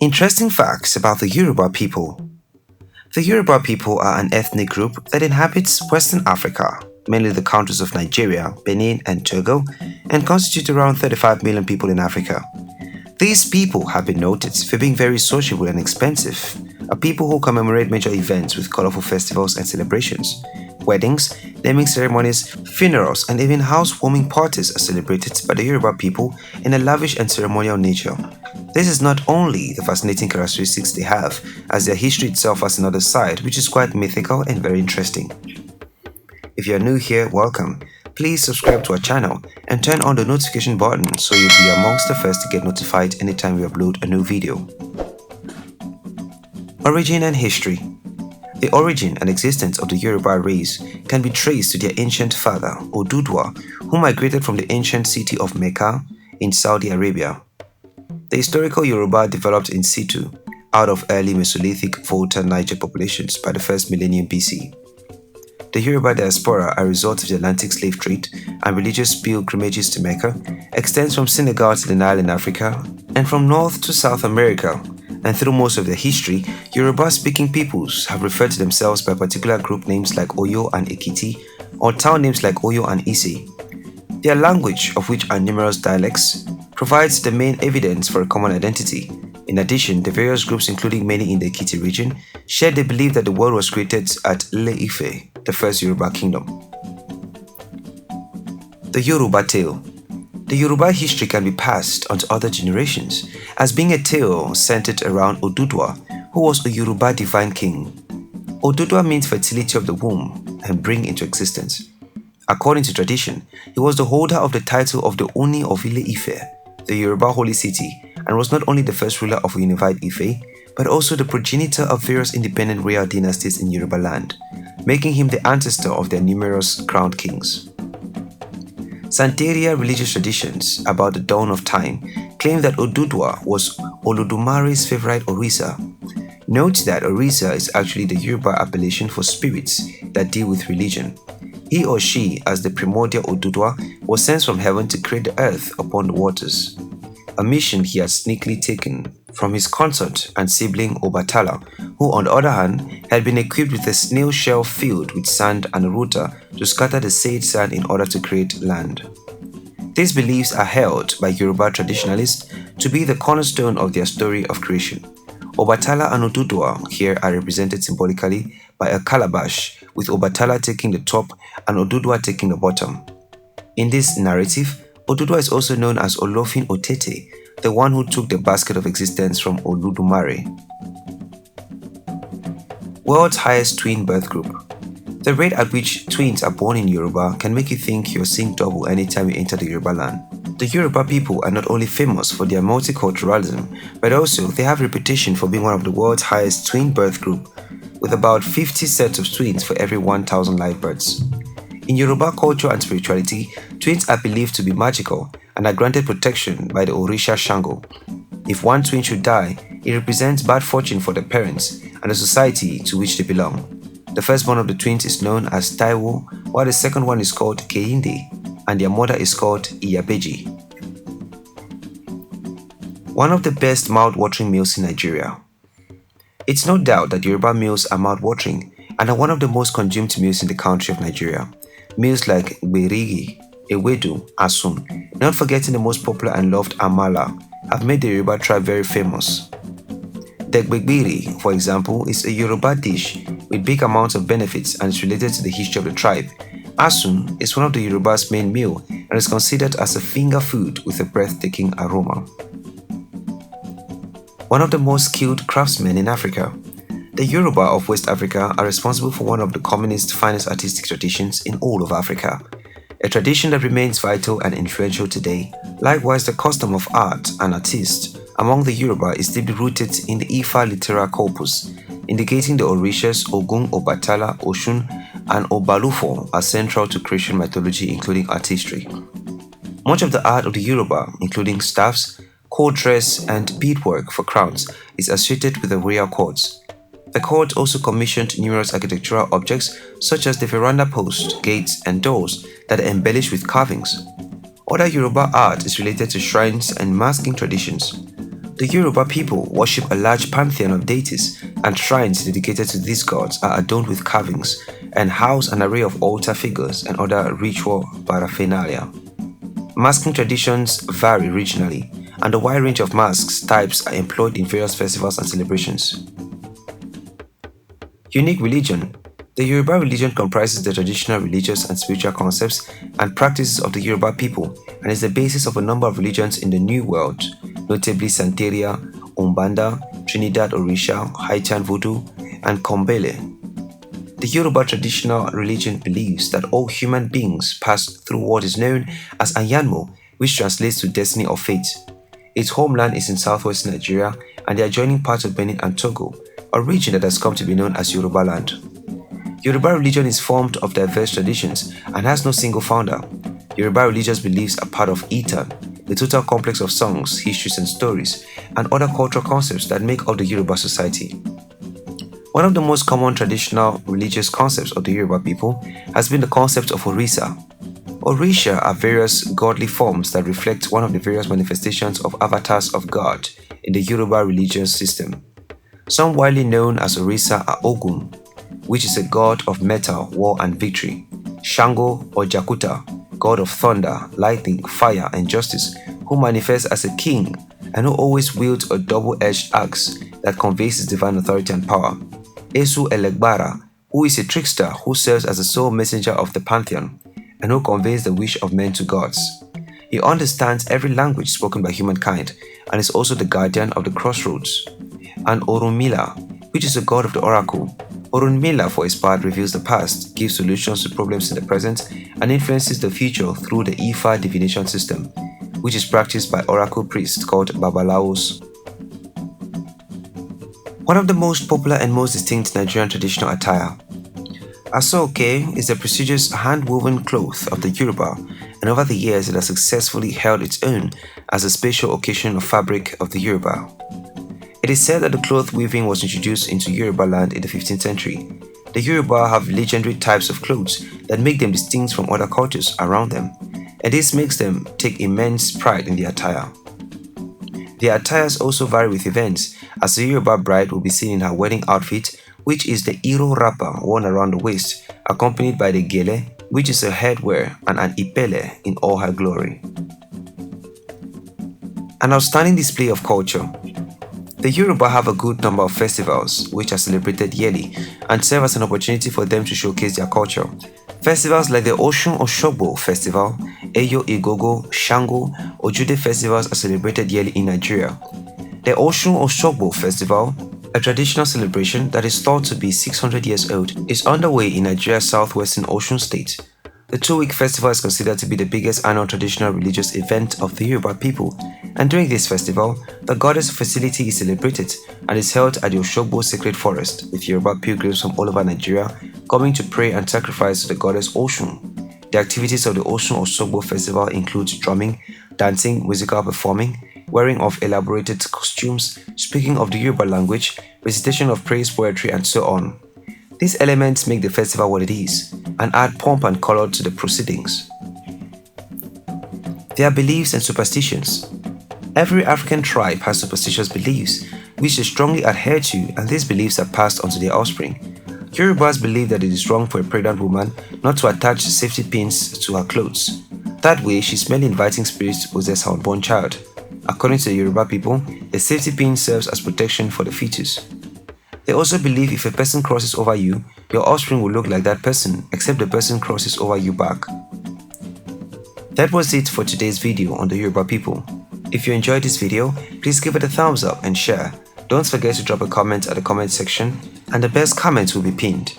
Interesting facts about the Yoruba people. The Yoruba people are an ethnic group that inhabits Western Africa, mainly the countries of Nigeria, Benin, and Togo, and constitute around 35 million people in Africa. These people have been noted for being very sociable and expensive, are people who commemorate major events with colorful festivals and celebrations. Weddings, naming ceremonies, funerals, and even housewarming parties are celebrated by the Yoruba people in a lavish and ceremonial nature. This is not only the fascinating characteristics they have, as their history itself has another side which is quite mythical and very interesting. If you are new here, welcome. Please subscribe to our channel and turn on the notification button so you'll be amongst the first to get notified anytime we upload a new video. Origin and history. The origin and existence of the Yoruba race can be traced to their ancient father, Odudwa, who migrated from the ancient city of Mecca in Saudi Arabia. The historical Yoruba developed in situ out of early Mesolithic Volta Niger populations by the first millennium BC. The Yoruba diaspora, a result of the Atlantic slave trade and religious pilgrimages to Mecca, extends from Senegal to the Nile in Africa and from North to South America. And through most of their history, Yoruba-speaking peoples have referred to themselves by particular group names like Oyo and Ekiti, or town names like Oyo and Ise. Their language, of which are numerous dialects, provides the main evidence for a common identity. In addition, the various groups, including many in the Ekiti region, share the belief that the world was created at Le-Ife, the first Yoruba kingdom. The Yoruba Tale. The Yoruba history can be passed on to other generations as being a tale centered around Odudwa, who was a Yoruba divine king. Odudwa means fertility of the womb and bring into existence. According to tradition, he was the holder of the title of the Oni of Ile-Ife, the Yoruba holy city, and was not only the first ruler of a unified Ife, but also the progenitor of various independent royal dynasties in Yoruba land, making him the ancestor of their numerous crowned kings. Santeria religious traditions about the dawn of time claim that Odudwa was Olodumare's favorite Orisa. Note that Orisa is actually the Yoruba appellation for spirits that deal with religion. He or she, as the primordial Odudwa, was sent from heaven to create the earth upon the waters, a mission he had sneakily taken from his consort and sibling Obatala, who on the other hand had been equipped with a snail shell filled with sand and a rooter to scatter the said sand in order to create land. These beliefs are held by Yoruba traditionalists to be the cornerstone of their story of creation. Obatala and Odudwa here are represented symbolically by a calabash, with Obatala taking the top and Odudwa taking the bottom. In this narrative, Odudwa is also known as Olofin Otete, the one who took the basket of existence from Oludumare. World's highest twin birth group. The rate at which twins are born in Yoruba can make you think you're seeing double anytime you enter the Yoruba land. The Yoruba people are not only famous for their multiculturalism, but also they have a reputation for being one of the world's highest twin birth group, with about 50 sets of twins for every 1,000 live births. In Yoruba culture and spirituality, twins are believed to be magical and are granted protection by the Orisha Shango. If one twin should die, it represents bad fortune for the parents and the society to which they belong. The firstborn of the twins is known as Taiwo, while the second one is called Keinde, and their mother is called Iyabeji. One of the best mouth-watering meals in Nigeria. It's no doubt that Yoruba meals are mouth-watering and are one of the most consumed meals in the country of Nigeria. Meals like Gberigi, Ewedu, Asun, not forgetting the most popular and loved Amala, have made the Yoruba tribe very famous. The Gbegbiri, for example, is a Yoruba dish with big amounts of benefits and is related to the history of the tribe. Asun is one of the Yoruba's main meal and is considered as a finger food with a breathtaking aroma. One of the most skilled craftsmen in Africa. The Yoruba of West Africa are responsible for one of the commonest, finest artistic traditions in all of Africa, a tradition that remains vital and influential today. Likewise, the custom of art and artists among the Yoruba is deeply rooted in the Ifa literal corpus, indicating the Orishas Ogun, Obatala, Oshun, and Obalufo are central to Christian mythology, including artistry. Much of the art of the Yoruba, including staffs, court dress, and beadwork for crowns, is associated with the royal courts. The court also commissioned numerous architectural objects such as the veranda posts, gates, and doors that are embellished with carvings. Other Yoruba art is related to shrines and masking traditions. The Yoruba people worship a large pantheon of deities, and shrines dedicated to these gods are adorned with carvings and house an array of altar figures and other ritual paraphernalia. Masking traditions vary regionally, and a wide range of masks types are employed in various festivals and celebrations. Unique religion. The Yoruba religion comprises the traditional religious and spiritual concepts and practices of the Yoruba people and is the basis of a number of religions in the New World, notably Santeria, Umbanda, Trinidad Orisha, Haitian Voodoo, and Kombele. The Yoruba traditional religion believes that all human beings pass through what is known as Anyanmo, which translates to destiny or fate. Its homeland is in southwest Nigeria and the adjoining parts of Benin and Togo, a region that has come to be known as Yoruba land. Yoruba religion is formed of diverse traditions and has no single founder. Yoruba religious beliefs are part of Itan, the total complex of songs, histories and stories, and other cultural concepts that make up the Yoruba society. One of the most common traditional religious concepts of the Yoruba people has been the concept of Orisa. Orisha are various godly forms that reflect one of the various manifestations of avatars of God in the Yoruba religious system. Some widely known as Orisa are Ogun, which is a god of metal, war, and victory; Shango or Jakuta, god of thunder, lightning, fire, and justice, who manifests as a king and who always wields a double-edged axe that conveys his divine authority and power; Esu Elegbara, who is a trickster who serves as the sole messenger of the pantheon and who conveys the wish of men to gods. He understands every language spoken by humankind and is also the guardian of the crossroads; and Orunmila, which is a god of the oracle. Orunmila, for his part, reveals the past, gives solutions to problems in the present, and influences the future through the Ifa divination system, which is practiced by oracle priests called Babalawos. One of the most popular and most distinct Nigerian traditional attire. Aso-oke is the prestigious hand-woven cloth of the Yoruba, and over the years it has successfully held its own as a special occasion of fabric of the Yoruba. It is said that the cloth weaving was introduced into Yoruba land in the 15th century. The Yoruba have legendary types of clothes that make them distinct from other cultures around them, and this makes them take immense pride in their attire. Their attires also vary with events, as the Yoruba bride will be seen in her wedding outfit, which is the Iro wrapper worn around the waist, accompanied by the gele, which is a headwear, and an ipele in all her glory. An outstanding display of culture. The Yoruba have a good number of festivals which are celebrated yearly and serve as an opportunity for them to showcase their culture. Festivals like the Osun Osogbo Festival, Eyo Igogo, Shango, Ojude festivals are celebrated yearly in Nigeria. The Osun Osogbo Festival, a traditional celebration that is thought to be 600 years old, is underway in Nigeria's southwestern Osun state. The 2-week festival is considered to be the biggest annual traditional religious event of the Yoruba people, and during this festival, the goddess facility is celebrated and is held at the Osogbo Sacred Forest, with Yoruba pilgrims from all over Nigeria coming to pray and sacrifice to the goddess Osun. The activities of the Osun Osogbo Festival include drumming, dancing, musical performing, wearing of elaborated costumes, speaking of the Yoruba language, recitation of praise poetry, and so on. These elements make the festival what it is and add pomp and color to the proceedings. Their beliefs and superstitions. Every African tribe has superstitious beliefs which they strongly adhere to, and these beliefs are passed on to their offspring. Yorubas believe that it is wrong for a pregnant woman not to attach safety pins to her clothes. That way, she's merely inviting spirits to possess her unborn child. According to the Yoruba people, the safety pin serves as protection for the fetus. They also believe if a person crosses over you, your offspring will look like that person, except the person crosses over you back. That was it for today's video on the Yoruba people. If you enjoyed this video, please give it a thumbs up and share. Don't forget to drop a comment at the comment section, and the best comments will be pinned.